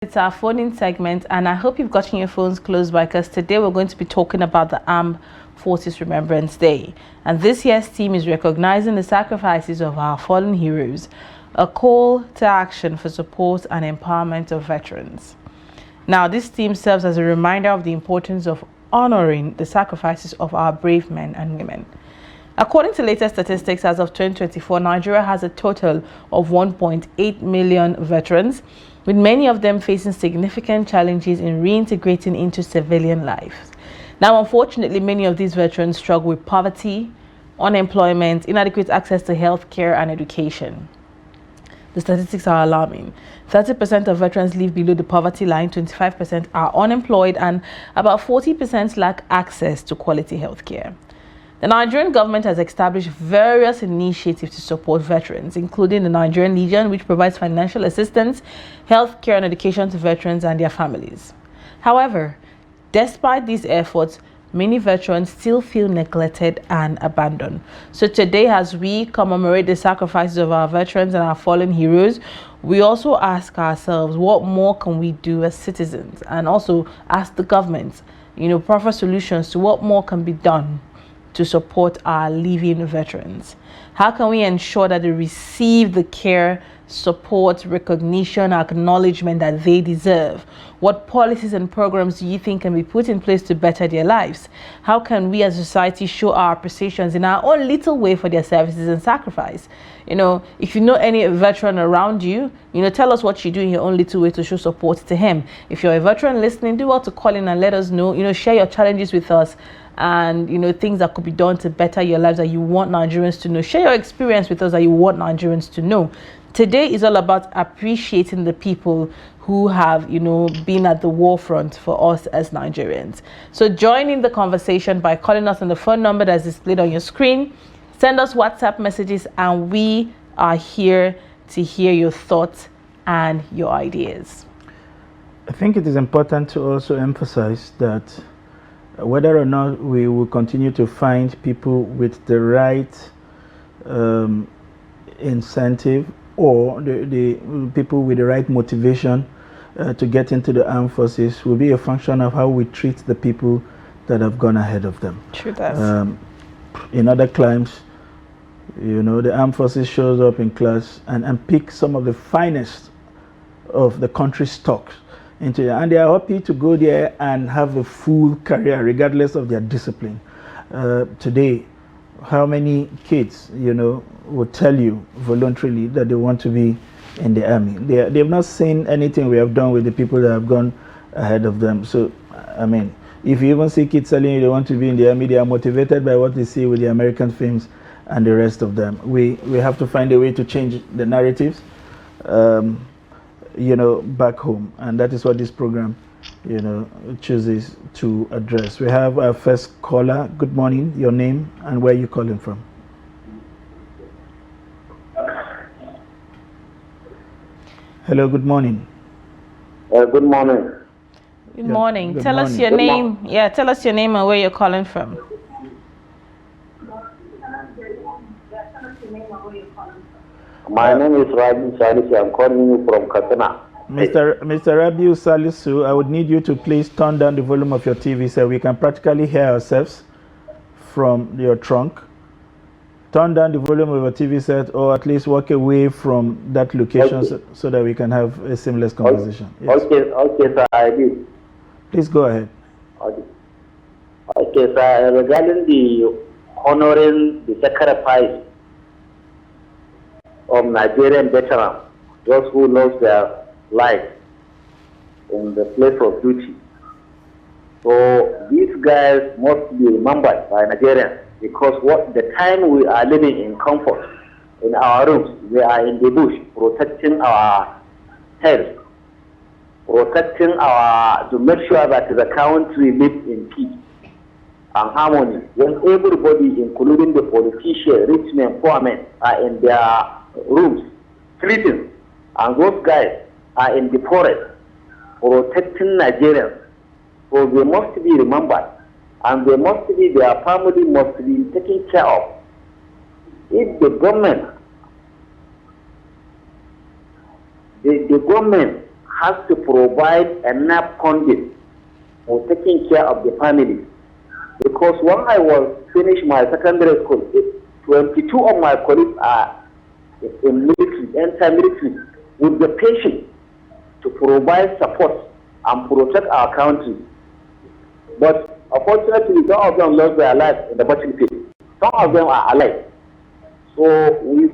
It's our phone-in segment, and I hope you've gotten your phones close by, because today we're going to be talking about the Armed Forces Remembrance Day. And this year's theme is recognizing the sacrifices of our fallen heroes, a call to action for support and empowerment of veterans. Now, this theme serves as a reminder of the importance of honoring the sacrifices of our brave men and women. According to latest statistics, as of 2024, Nigeria has a total of 1.8 million veterans, with many of them facing significant challenges in reintegrating into civilian life. Now, unfortunately, many of these veterans struggle with poverty, unemployment, inadequate access to health care and education. The statistics are alarming. 30% of veterans live below the poverty line, 25% are unemployed, and about 40% lack access to quality health care. The Nigerian government has established various initiatives to support veterans, including the Nigerian Legion, which provides financial assistance, health care and education to veterans and their families. However, despite these efforts, many veterans still feel neglected and abandoned. So today, as we commemorate the sacrifices of our veterans and our fallen heroes, we also ask ourselves, what more can we do as citizens? And also ask the government, proper solutions to what more can be done to support our living veterans. How can we ensure that they receive the care, support, recognition, acknowledgement that they deserve? What policies and programs do you think can be put in place to better their lives? How can we as a society show our appreciations in our own little way for their services and sacrifice? If you know any veteran around you, tell us what you do in your own little way to show support to him. If you're a veteran listening, do well to call in and let us know. Share your challenges with us, and things that could be done to better your lives that you want Nigerians to know. Share your experience with us that you want Nigerians to know. Today is all about appreciating the people who have been at the forefront for us as Nigerians. So join in the conversation by calling us on the phone number that's displayed on your screen. Send us WhatsApp messages, and we are here to hear your thoughts and your ideas. I think it is important to also emphasize that whether or not we will continue to find people with the right incentive, or the people with the right motivation to get into the armed forces, will be a function of how we treat the people that have gone ahead of them. True that. In other climes, the armed forces shows up in class and pick some of the finest of the country's stocks into it, and they are happy to go there and have a full career regardless of their discipline. Today, how many kids would tell you voluntarily that they want to be in the army? They've not seen anything we have done with the people that have gone ahead of them. So I mean, if you even see kids telling you they want to be in the army, they are motivated by what they see with the American films and the rest of them. We have to find a way to change the narratives back home, and that is what this program chooses to address. We have our first caller. Good morning, your name and where you calling from? Hello, good morning. Good morning. Good morning. Tell us your name. Yeah, tell us your name and where you're calling from. My name is Rabiu Salisu. I'm calling you from Katsina. Mr. Rabiu Salisu, I would need you to please turn down the volume of your TV so we can practically hear ourselves from your trunk. Turn down the volume of your TV set, or at least walk away from that location, okay, so that we can have a seamless conversation. Yes. Okay, sir, I did. Please go ahead. Okay, sir, regarding the honoring the sacrifice of Nigerian veterans, those who lost their life in the place of duty. So these guys must be remembered by Nigerians, because the time we are living in comfort in our rooms, we are in the bush protecting our health, protecting to make sure that the country lives in peace and harmony. When everybody, including the politicians, rich men, poor men, are in their rooms sleeping, and those guys are in the forest protecting Nigerians, so they must be remembered, and their family must be taken care of. If the government has to provide enough funding for taking care of the family. Because when I was finished my secondary school, 22 of my colleagues are in military, enter military, with the patience to provide support and protect our country. But unfortunately, some of them lost their lives in the battlefield. Some of them are alive. So we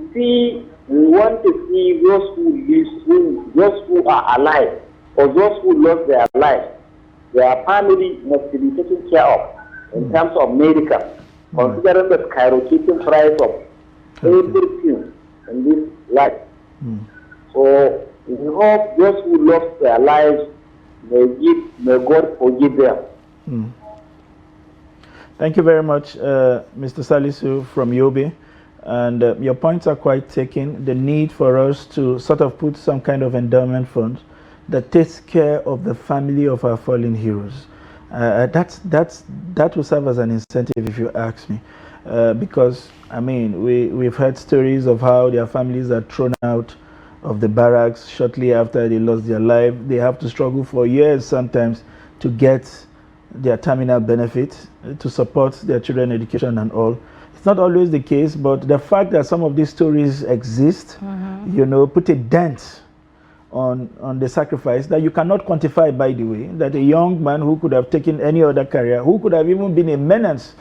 want to see those who are alive, or those who lost their lives, their family must be taken care of in terms of medical, considering the skyrocketing price of everything in this life. So we hope those who lost their lives, may God forgive them. Thank you very much, Mr. Salisu from Yobe. And your points are quite taken. The need for us to sort of put some kind of endowment fund that takes care of the family of our fallen heroes. That will serve as an incentive, if you ask me. Because, I mean, we've heard stories of how their families are thrown out of the barracks shortly after they lost their life. They have to struggle for years sometimes to get their terminal benefit to support their children's education and all. It's not always the case, but the fact that some of these stories exist, put a dent on the sacrifice that you cannot quantify, by the way, that a young man who could have taken any other career, who could have even been a menace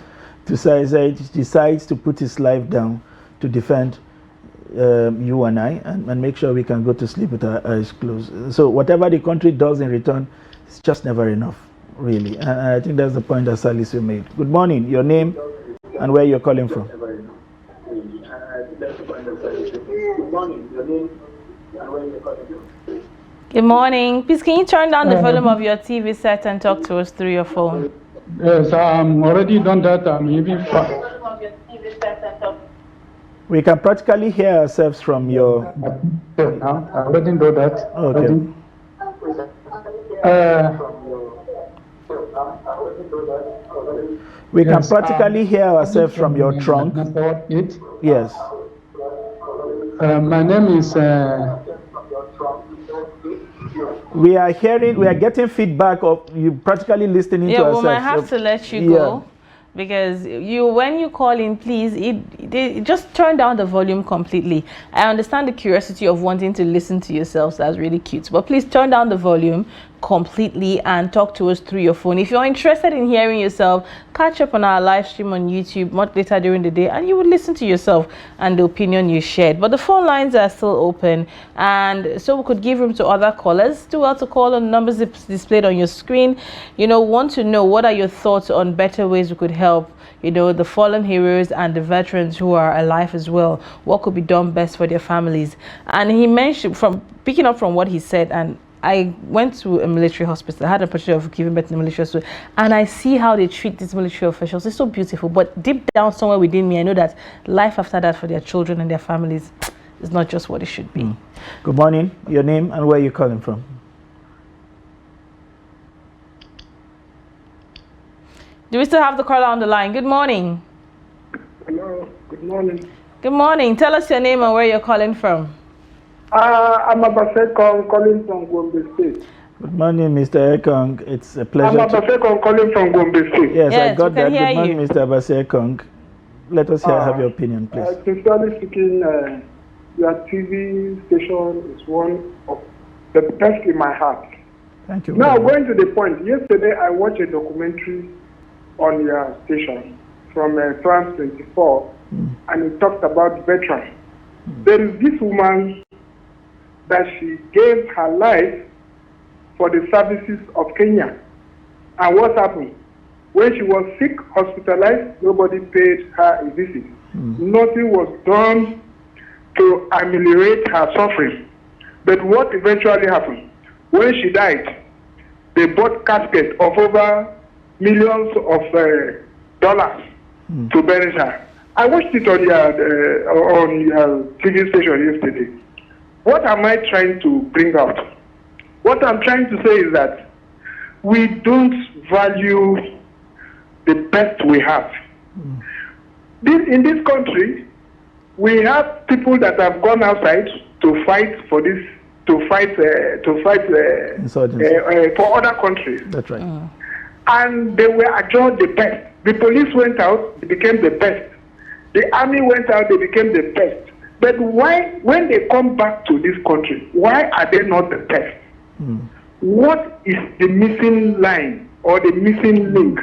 to society, decides to put his life down to defend you and I, and make sure we can go to sleep with our eyes closed. So whatever the country does in return, it's just never enough, really. And I think that's the point that Salisu made. Good morning. Your name and where you're calling from. Good morning. Please, can you turn down the volume of your TV set and talk to us through your phone? Yes, I'm already done that. I'm even We can practically hear ourselves from your... I already do that. Okay. We can practically hear ourselves from your trunk. Yes. My name is... We are getting feedback of you practically listening to ourselves. Yeah, we might have to let you go. Because when you call in, please, just turn down the volume completely. I understand the curiosity of wanting to listen to yourselves. That's really cute. But please turn down the volume completely and talk to us through your phone. If you're interested in hearing yourself, catch up on our live stream on YouTube much later during the day, and you would listen to yourself and the opinion you shared. But the phone lines are still open, and so we could give room to other callers. Do well to call on the numbers displayed on your screen. Want to know what are your thoughts on better ways we could help the fallen heroes and the veterans who are alive as well. What could be done best for their families? And he mentioned, from picking up from what he said, and I went to a military hospital. I had an opportunity of giving birth in a military hospital, and I see how they treat these military officials. It's so beautiful. But deep down somewhere within me, I know that life after that for their children and their families is not just what it should be. Good morning. Your name and where you're calling from? Do we still have the caller on the line? Good morning. Hello. Good morning. Good morning. Tell us your name and where you're calling from. I'm Abasekong calling from Gombe State. Good morning, Mr. Ekong. It's a pleasure. I'm Abasekong calling from Gombe State. Yes, I got that. Good morning, you. Mr. Abasekong. Let us have your opinion, please. Sincerely speaking, your TV station is one of the best in my heart. Thank you. Now, going to the point, yesterday I watched a documentary on your station from France 24, and it talked about veterans. There is this woman that she gave her life for the services of Kenya. And what happened? When she was sick, hospitalized, nobody paid her a visit. Nothing was done to ameliorate her suffering. But what eventually happened? When she died, they bought casket of over millions of dollars to bury her. I watched it on your TV station yesterday. What am I trying to bring out? What I'm trying to say is that we don't value the best we have. In this country, we have people that have gone outside to fight for this to fight for other countries. That's right. And they were adjudged the best. The police went out, they became the best. The army went out, they became the best. But why, when they come back to this country, why are they not the best? What is the missing line or the missing link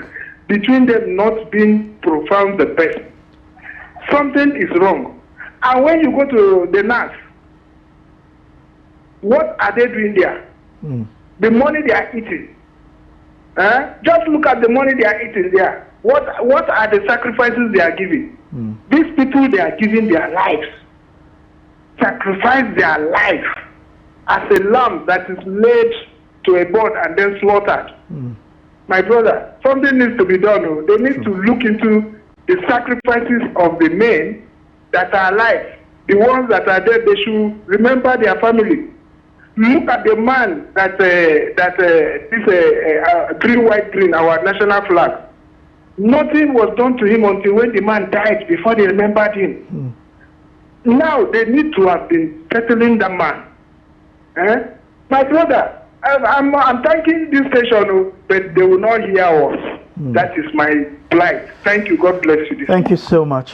between them not being profound the best? Something is wrong. And when you go to the nurse, what are they doing there? The money they are eating. Just look at the money they are eating there. What are the sacrifices they are giving? These people, they are giving their lives. Sacrifice their life as a lamb that is laid to a board and then slaughtered. My brother, something needs to be done. They need to look into the sacrifices of the men that are alive. The ones that are dead, they should remember their family. Look at the man that green, white, green, our national flag. Nothing was done to him until when the man died before they remembered him. Now they need to have been settling the man. My brother, I'm thanking this station, but they will not hear us. That is my plight. Thank you. God bless you. Thank you so much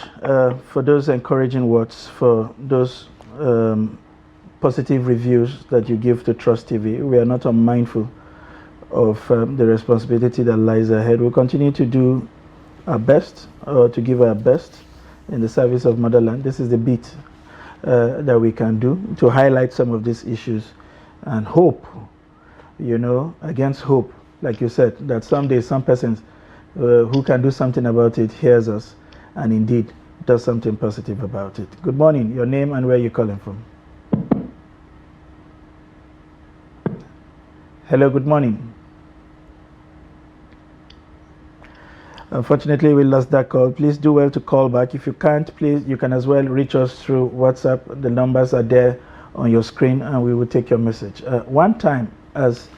for those encouraging words, for those positive reviews that you give to Trust TV. We are not unmindful of the responsibility that lies ahead. We'll continue to do our best, or to give our best in the service of motherland. This is the bit that we can do to highlight some of these issues and hope, against hope, like you said, that someday some persons who can do something about it hears us and indeed does something positive about it. Good morning. Your name and where you're calling from. Hello, good morning. Unfortunately, we lost that call. Please do well to call back. If you can't, please, you can as well reach us through WhatsApp. The numbers are there on your screen and we will take your message. One time, as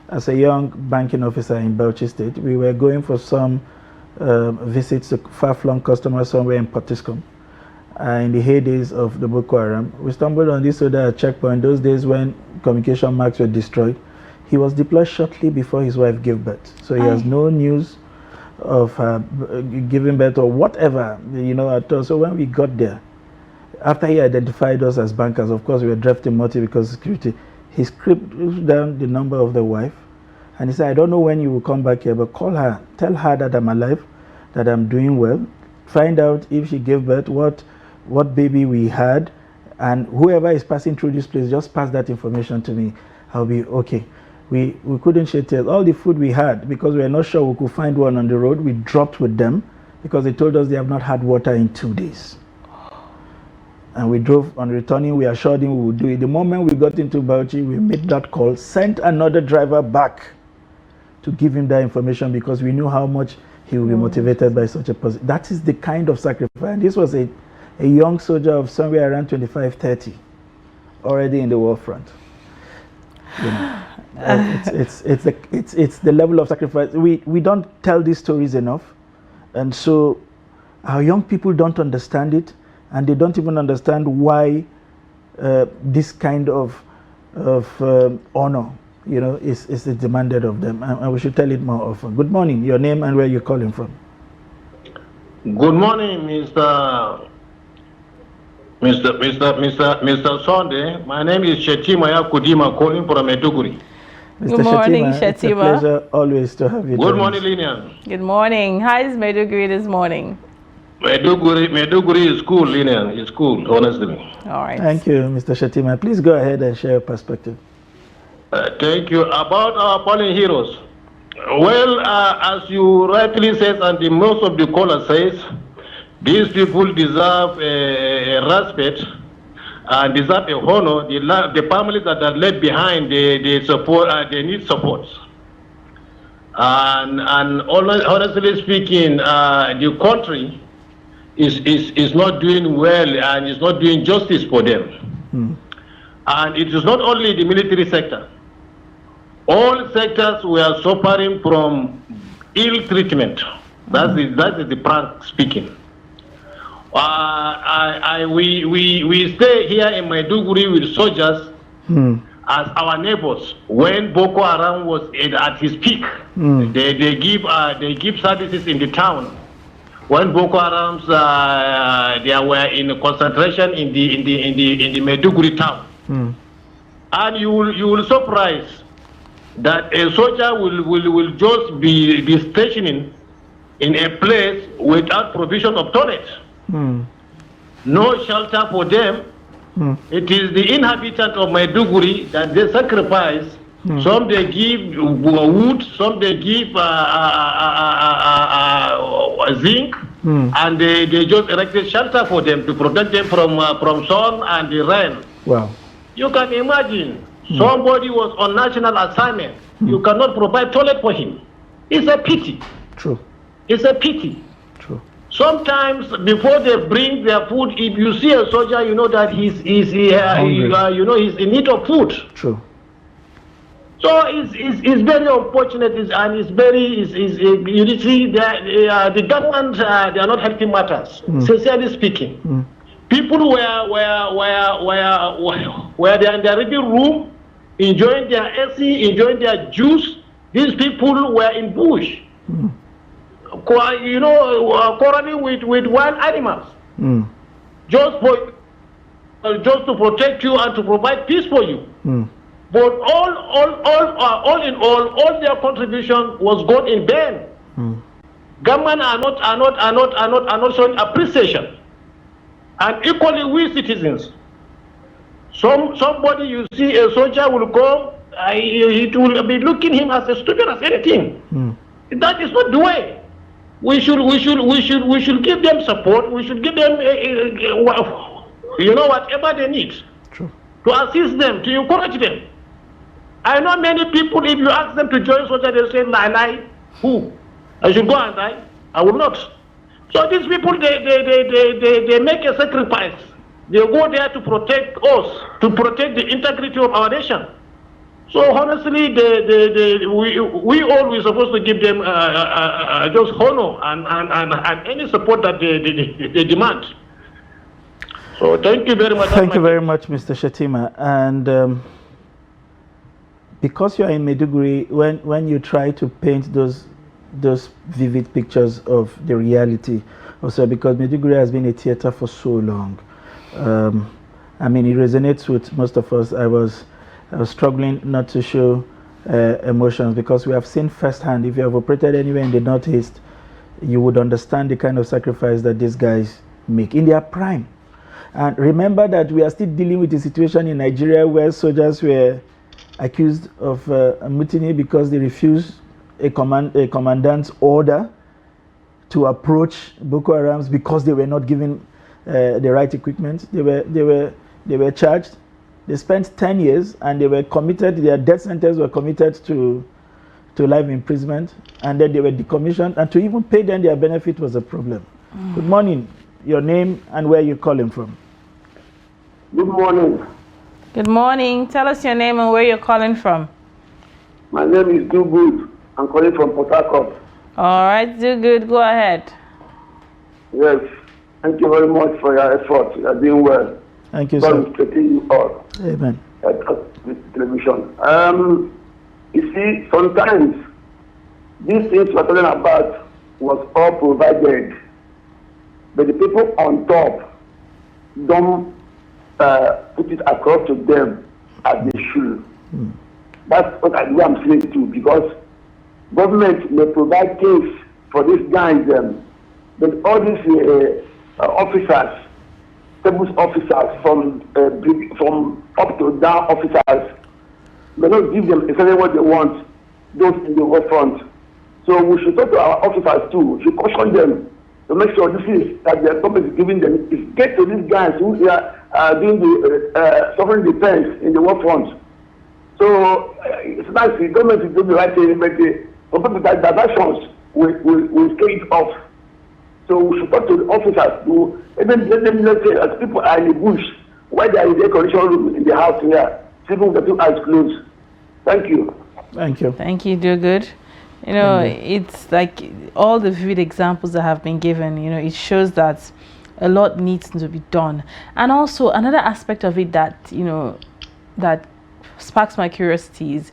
a young banking officer in Bauchi State, we were going for some visits to far-flung customers somewhere in Potiskum. In the heydays of the Boko Haram, we stumbled on this other checkpoint, those days when communication marks were destroyed. He was deployed shortly before his wife gave birth. So he has no news of giving birth or whatever, at all. So when we got there, after he identified us as bankers, of course we were drafting multi because security, he scripted down the number of the wife and he said, I don't know when you will come back here, but call her, tell her that I'm alive, that I'm doing well, find out if she gave birth, what baby we had, and whoever is passing through this place, just pass that information to me. I'll be okay. We couldn't share tails. All the food we had, because we were not sure we could find one on the road, we dropped with them because they told us they have not had water in 2 days. And we drove on returning, we assured him we would do it. The moment we got into Bauchi, we made that call, sent another driver back to give him that information because we knew how much he would be motivated by such a person. That is the kind of sacrifice. And this was a young soldier of somewhere around 25, 30, already in the war front. It's the level of sacrifice. We don't tell these stories enough, and so our young people don't understand it, and they don't even understand why this kind of honor, is demanded of them, and we should tell it more often. Good morning. Your name and where you're calling from. Good morning, Mr. Sunday. My name is Shetima Kudima, calling from Maiduguri. Mr. Good morning, Shetima. It's a pleasure always to have you. Good morning, Lilian. Good morning. How is Maiduguri this morning? Maiduguri is cool, Lilian. It's cool, honestly. All right. Thank you, Mr. Shetima. Please go ahead and share your perspective. Thank you. About our fallen heroes. Well, as you rightly said, and most of the callers says, these people deserve respect and deserve a honor. The families that are left behind, they support. They need support. And honestly speaking, the country is not doing well and is not doing justice for them. And it is not only the military sector. All sectors were suffering from ill treatment. That is the frank speaking. We stay here in Maiduguri with soldiers, as our neighbors when Boko Haram was at his peak. They give services in the town. When Boko Haram's they were in concentration in the Maiduguri town, and you will surprise that a soldier will just be stationing in a place without provision of toilet, no shelter for them. It is the inhabitants of Maiduguri that they sacrifice. Some they give wood, some they give zinc, and they just erected shelter for them to protect them from sun and the rain. Wow! You can imagine somebody was on national assignment. You cannot provide toilet for him. It's a pity. True. It's a pity. True. Sometimes before they bring their food, if you see a soldier, you know that he's in need of food. True. So it's very unfortunate, and it's very you see the government they are not helping matters. Sincerely speaking, people where they are in their living room, enjoying their AC, enjoying their juice. These people were in bush. Quarreling with wild animals, just to protect you and to provide peace for you. But all in all their contribution was gone in vain. Government are not showing appreciation, and equally we citizens. Somebody you see a soldier will come, it will be looking him as stupid as anything. That is not the way. We should give them support. We should give them whatever they need. True. To assist them, to encourage them. I know many people, if you ask them to join soldier, they say, lie, who? I should go and die? I will not. So these people, they make a sacrifice. They go there to protect us, to protect the integrity of our nation. So honestly, we all supposed to give them just honor and any support that they demand. So thank you very much. Thank you very much, Mr. Shetima. And because you are in Maiduguri, when you try to paint those vivid pictures of the reality, also because Maiduguri has been a theater for so long, I mean, it resonates with most of us. I was struggling not to show emotions because we have seen firsthand. If you have operated anywhere in the Northeast, you would understand the kind of sacrifice that these guys make in their prime. And remember that we are still dealing with a situation in Nigeria where soldiers were accused of mutiny because they refused a commandant's order to approach Boko Harams because they were not given the right equipment. They were charged. They spent 10 years and they were committed. Their death sentence were committed to life imprisonment, and then they were decommissioned. And to even pay them their benefit was a problem. Good morning. Your name and where you're calling from. Good morning. Good morning. Tell us your name and where you're calling from. My name is Do Good. I'm calling from Port Harcourt. All right, Do Good. Go ahead. Yes. Thank you very much for your effort. You are doing well. Thank you, God sir. is treating you all. Amen. At this television. You see, sometimes these things we're talking about was all provided, but the people on top don't put it across to them as they should. That's what I'm saying too, because government may provide things for these guys, but all these officers, stable officers from up to down officers, may not give them exactly what they want, those in the war front. So we should talk to our officers too. We should caution them to make sure this is that the government is giving them. Is get to these guys who are doing the suffering defense in the war front. So it's nice the government is doing the right thing, but the diversions will scale it off. So we should talk to the officers to even let them, let's say, as people are in the bush, while they are in the air conditioning room in the house here, people with their eyes closed. Thank you. Thank you. Thank you, Do Good. You know, it's like all the vivid examples that have been given, you know, it shows that a lot needs to be done. And also another aspect of it that, you know, that sparks my curiosity is,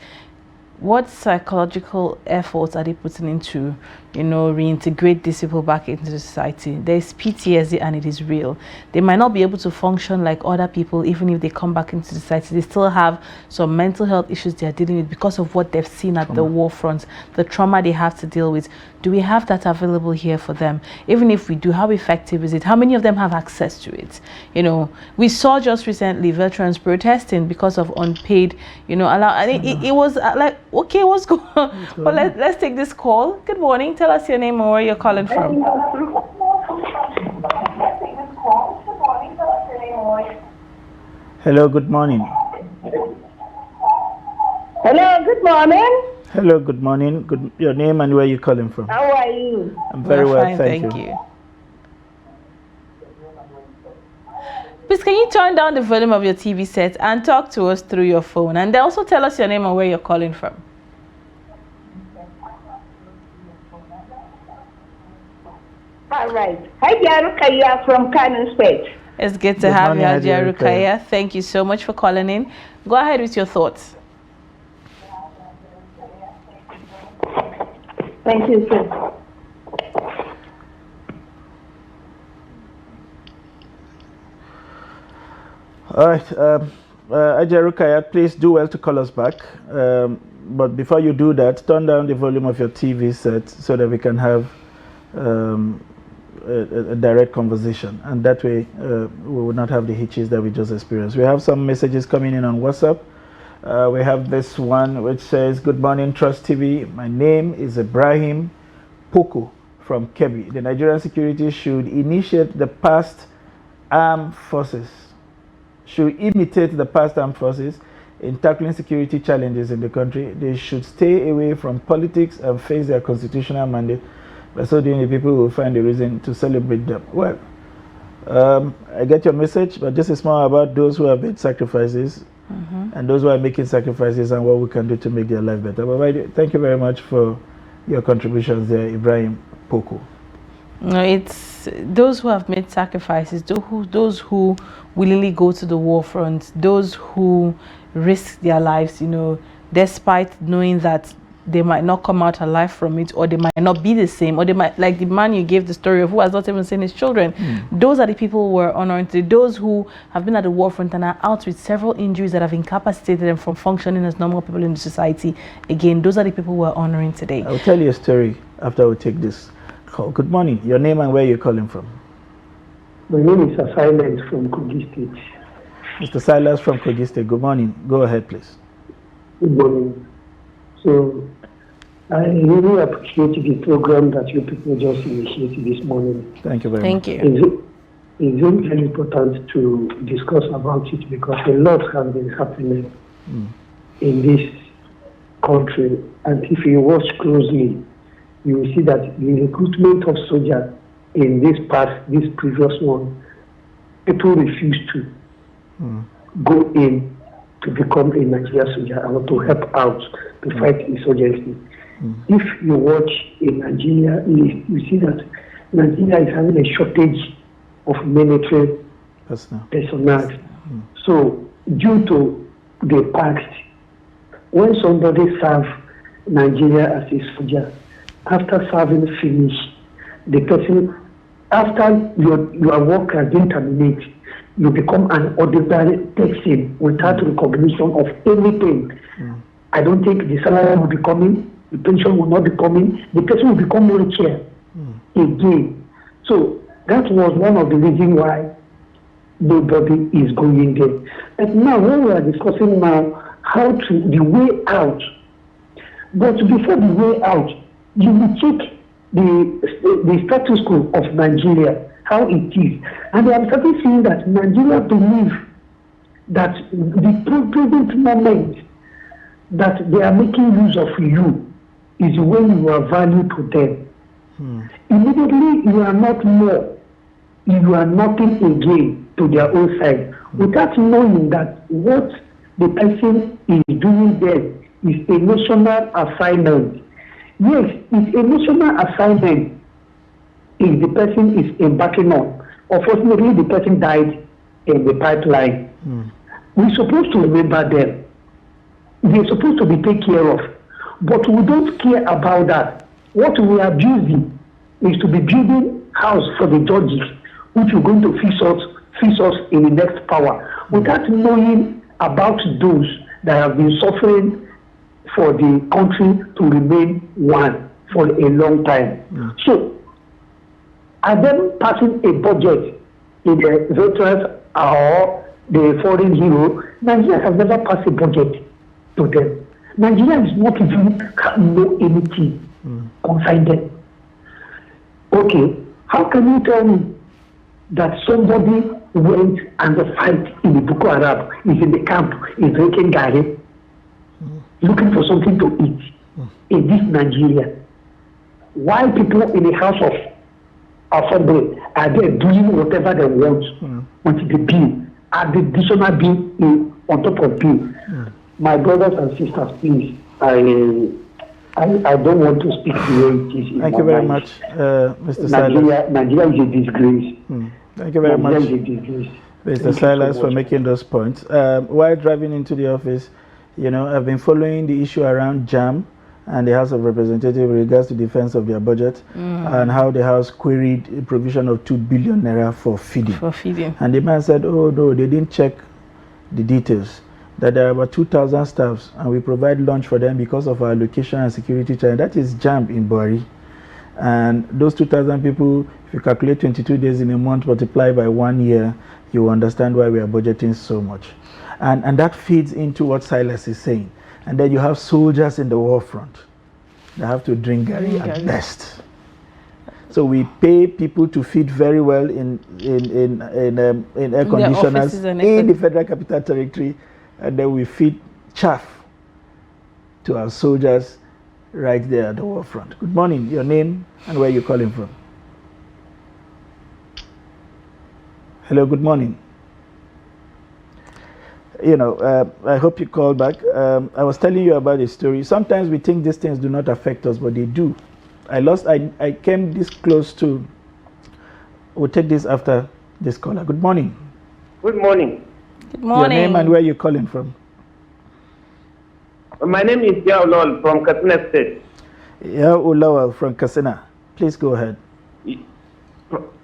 what psychological efforts are they putting into, reintegrate these people back into the society? There's PTSD and it is real. They might not be able to function like other people even if they come back into the society. They still have some mental health issues they are dealing with because of what they've seen at the war front, the trauma they have to deal with. Do we have that available here for them? Even if we do, how effective is it? How many of them have access to it? We saw just recently veterans protesting because of unpaid, it was like, okay, what's going on? But let's take this call. Good morning. Tell us your name and where you're calling from. Hello, good morning. Hello, good morning. Hello, good morning. Your name and where you're calling from? How are you? I'm very well, fine, thank you. Please, can you turn down the volume of your TV set and talk to us through your phone? And then also tell us your name and where you're calling from. All right. Hi, Jarukaya from Kano State. It's good to have you, Hajiya Rukaya. Thank you so much for calling in. Go ahead with your thoughts. Thank you, sir. All right, Hajiya Rukaya, please do well to call us back. But before you do that, turn down the volume of your TV set so that we can have a direct conversation, and that way we will not have the hitches that we just experienced. We have some messages coming in on WhatsApp. We have this one which says, "Good morning, Trust TV. My name is Ibrahim Poku from Kebbi. The Nigerian security should initiate the past armed forces, should imitate the past armed forces in tackling security challenges in the country. They should stay away from politics and face their constitutional mandate. By so doing, the people will find a reason to celebrate them." Well, I get your message, but this is more about those who have made sacrifices and those who are making sacrifices and what we can do to make their life better. But thank you very much for your contributions there, Ibrahim Poku. No, it's those who have made sacrifices, those who willingly go to the war front, those who risk their lives, despite knowing that they might not come out alive from it, or they might not be the same, or they might, like the man you gave the story of who has not even seen his children. Those are the people who are honoring today. Those who have been at the war front and are out with several injuries that have incapacitated them from functioning as normal people in the society. Again, those are the people who are honoring today. I'll tell you a story after we take this call. Good morning. Your name and where you're calling from? My name is Silas from Kogi State. Mr. Silas from Kogi State. Good morning. Go ahead, please. Good morning. So, I really appreciate the program that you people just initiated this morning. Thank you very Thank much. you. It's very important to discuss about it because a lot has been happening in this country. And if you watch closely, you will see that the recruitment of soldiers in this previous one, people refuse to go in to become a Nigerian soldier or to help out to fight insurgency. If you watch in Nigeria, you see that Nigeria is having a shortage of military personnel. So, due to the past, when somebody serves Nigeria as a soldier, after serving finish, the person, after your work has been terminated, you become an ordinary person without recognition of anything. I don't think the salary will be coming, the pension will not be coming, the person will become richer again. So that was one of the reasons why nobody is going there. And now when we are discussing now how to the way out, but before the way out, you will check the status quo of Nigeria, how it is. And I'm starting seeing that Nigeria believes that the present moment that they are making use of you is when you are valued to them. Immediately you are not more, you are nothing again to their own side, without knowing that what the person is doing there is a national assignment. Yes, it's a national assignment if the person is embarking on. Unfortunately, the person died in the pipeline. We're supposed to remember them. they're supposed to be taken care of. But we don't care about that. What we are building is to be building house for the judges, which are going to fix us in the next power, without knowing about those that have been suffering for the country to remain one for a long time. So, are them passing a budget in the veterans or the foreign hero? Nigeria has never passed a budget to them. Nigeria is not even know anything concerning them. Okay, how can you tell me that somebody went and fight in the Boko Haram, is in the camp, is drinking gari, looking for something to eat in this Nigeria? While people in the House of Assembly are there doing whatever they want with the bill, and the additional bill on top of bill. My brothers and sisters, please, I don't want to speak the way it is. Thank you very much, Mr. Silas. Nigeria is a disgrace. Thank you very much, Mr. Silas, for making those points. While driving into the office, I've been following the issue around JAM and the House of Representatives with regards to defense of their budget and how the House queried a provision of 2 billion naira for feeding. And the man said, oh no, they didn't check the details, that there are about 2,000 staffs and we provide lunch for them because of our location and security challenge. That is JAM in Buhari. And those 2,000 people, if you calculate 22 days in a month, multiply by 1 year, you will understand why we are budgeting so much. And that feeds into what Silas is saying. And then you have soldiers in the war front. They have to drink gari at best. So we pay people to feed very well in air conditioners in the Federal Capital Territory, and then we feed chaff to our soldiers right there at the war front. Good morning. Your name and where you're calling from? Hello. Good morning. I hope you call back. I was telling you about a story. Sometimes we think these things do not affect us, but they do. I came this close to, we'll take this after this caller. Good morning. Good morning. Good morning. Your name and where you're calling from? My name is Yao Lol from Katsina State. Yao Lol from Katsina. Please go ahead.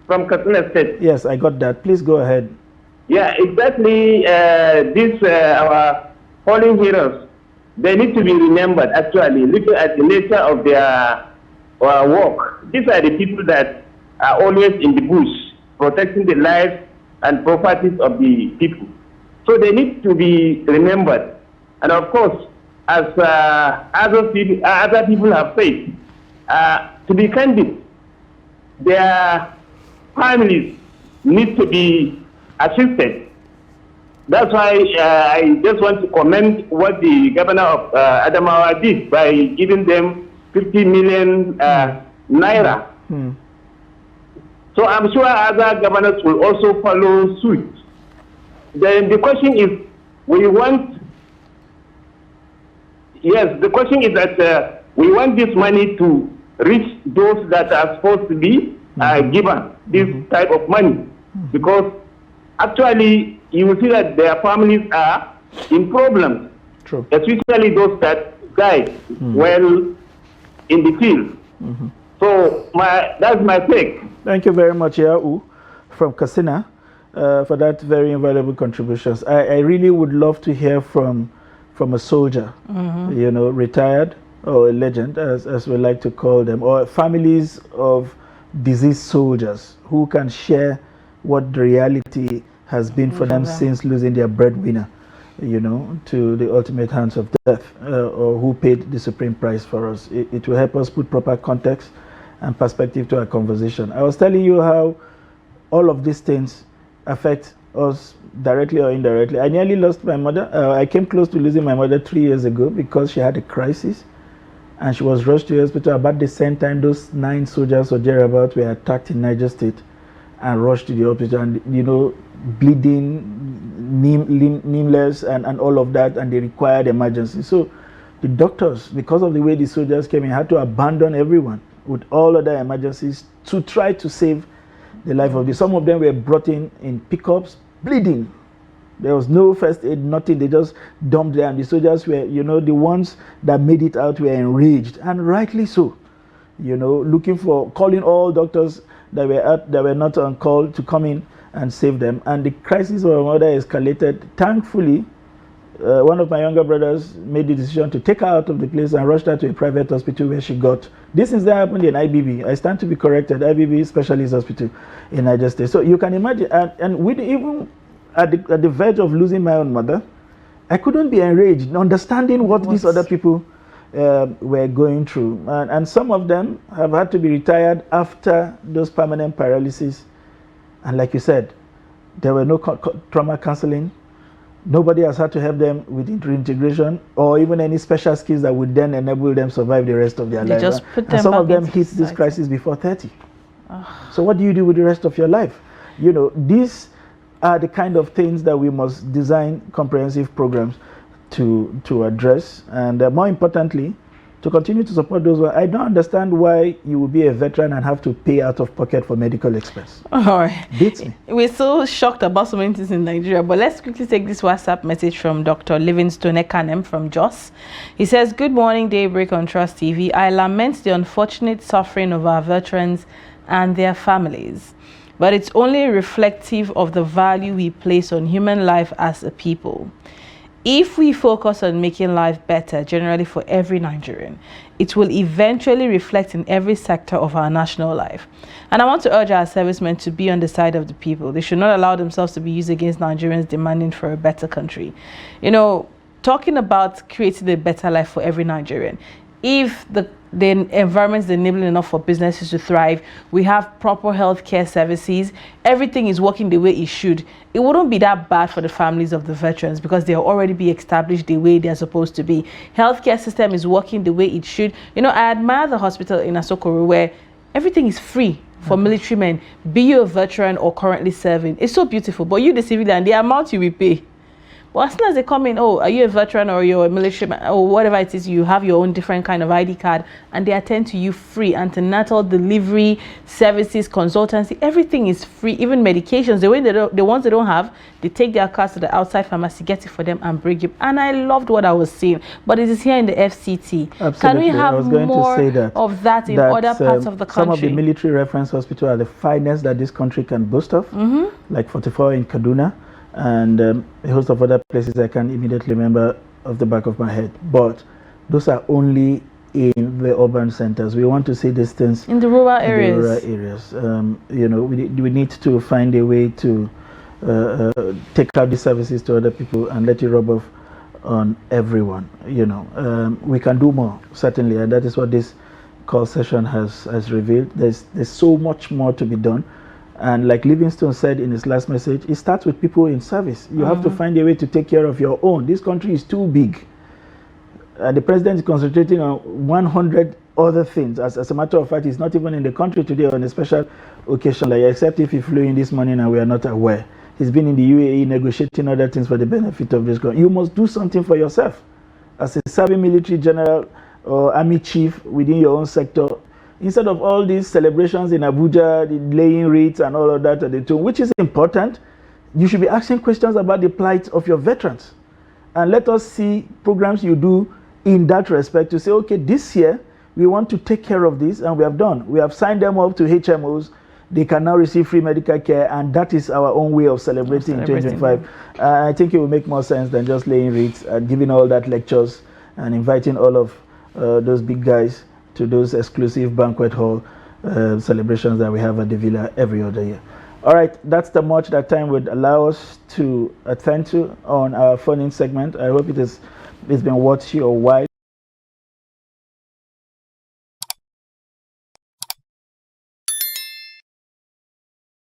From Katsina State. Yes, I got that. Please go ahead. Yeah, exactly. Our fallen heroes, they need to be remembered, actually, looking at the nature of their work. These are the people that are always in the bush, protecting the lives and properties of the people. So they need to be remembered. And of course, as other people have said, to be candid, their families need to be assisted. That's why I just want to comment what the governor of Adamawa did by giving them 50 million naira. So I'm sure other governors will also follow suit. Then the question is, the question is that we want this money to reach those that are supposed to be given this type of money, because actually you will see that their families are in problems. True. Especially those that died well in the field. So that's my take. Thank you very much, Yao from Katsina, for that very invaluable contributions. I really would love to hear from a soldier, retired or a legend, as we like to call them, or families of deceased soldiers who can share what the reality has been for them since losing their breadwinner, to the ultimate hands of death, or who paid the supreme price for us. It will help us put proper context and perspective to our conversation. I was telling you how all of these things affect us directly or indirectly. I nearly lost my mother. I came close to losing my mother 3 years ago because she had a crisis and she was rushed to the hospital. About the same time, those 9 soldiers or thereabouts were attacked in Niger State and rushed to the hospital, and bleeding, nameless, and all of that, and they required emergency. So the doctors, because of the way the soldiers came in, had to abandon everyone with all other emergencies to try to save the life of this. Some of them were brought in pickups, bleeding, There was no first aid, nothing. They just dumped them. The soldiers were, the ones that made it out were enraged, and rightly so. Calling all doctors that were not on call to come in and save them. And the crisis of our mother escalated. Thankfully, one of my younger brothers made the decision to take her out of the place and rushed her to a private hospital where she got. This incident happened in IBB. I stand to be corrected. IBB Specialist Hospital in Niger State. So you can imagine, and with even at the verge of losing my own mother, I couldn't be enraged, understanding what these other people were going through. And some of them have had to be retired after those permanent paralysis. And like you said, there were no trauma counseling. Nobody has had to help them with reintegration or even any special skills that would then enable them survive the rest of their life. Just put them and some back of them into hit society. this crisis before 30. So what do you do with the rest of your life? These are the kind of things that we must design comprehensive programs to address, and more importantly, to continue to support those. I don't understand why you will be a veteran and have to pay out of pocket for medical expense. All right. Beats me. We're so shocked about so many things in Nigeria, but let's quickly take this WhatsApp message from Dr. Livingstone Ekanem from Jos. He says, "Good morning, Daybreak on Trust TV. I lament the unfortunate suffering of our veterans and their families, but it's only reflective of the value we place on human life as a people. If we focus on making life better generally for every Nigerian, it will eventually reflect in every sector of our national life. And I want to urge our servicemen to be on the side of the people. They should not allow themselves to be used against Nigerians demanding for a better country." Talking about creating a better life for every Nigerian, if the environment is enabling enough for businesses to thrive, we have proper healthcare services, everything is working the way it should, it wouldn't be that bad for the families of the veterans because they'll already be established the way they're supposed to be. Healthcare system is working the way it should. I admire the hospital in Asokoro where everything is free for military men, be you a veteran or currently serving. It's so beautiful. But you, the civilian, the amount you will pay. Well, as soon as they come in, are you a veteran or you're a military or whatever it is, you have your own different kind of ID card, and they attend to you free. Antenatal delivery services, consultancy, everything is free. Even medications, the ones they don't have, they take their cars to the outside pharmacy, get it for them, and bring it. And I loved what I was seeing. But it is here in the FCT. Absolutely. Can we have more of that in other parts of the country? Some of the military reference hospitals are the finest that this country can boast of, like 44 in Kaduna. And a host of other places I can't immediately remember off the back of my head. But those are only in the urban centers. We want to see these things in the rural areas. We need to find a way to take out these services to other people and let it rub off on everyone. We can do more, certainly, and that is what this call session has revealed. There's so much more to be done. And like Livingstone said in his last message, it starts with people in service. You have to find a way to take care of your own. This country is too big. The president is concentrating on 100 other things. As a matter of fact, he's not even in the country today on a special occasion, except if he flew in this morning and we are not aware. He's been in the UAE negotiating other things for the benefit of this country. You must do something for yourself. As a serving military general or army chief within your own sector, instead of all these celebrations in Abuja, the laying wreaths and all of that at the tomb, which is important, you should be asking questions about the plight of your veterans. And let us see programs you do in that respect to say, okay, this year we want to take care of this, and we have done. We have signed them up to HMOs. They can now receive free medical care, and that is our own way of celebrating in 2025. I think it will make more sense than just laying wreaths and giving all that lectures and inviting all of those big guys to those exclusive banquet hall celebrations that we have at the villa every other year. All right, that's the much that time would allow us to attend to on our phone-in segment. I hope it's been worth your while.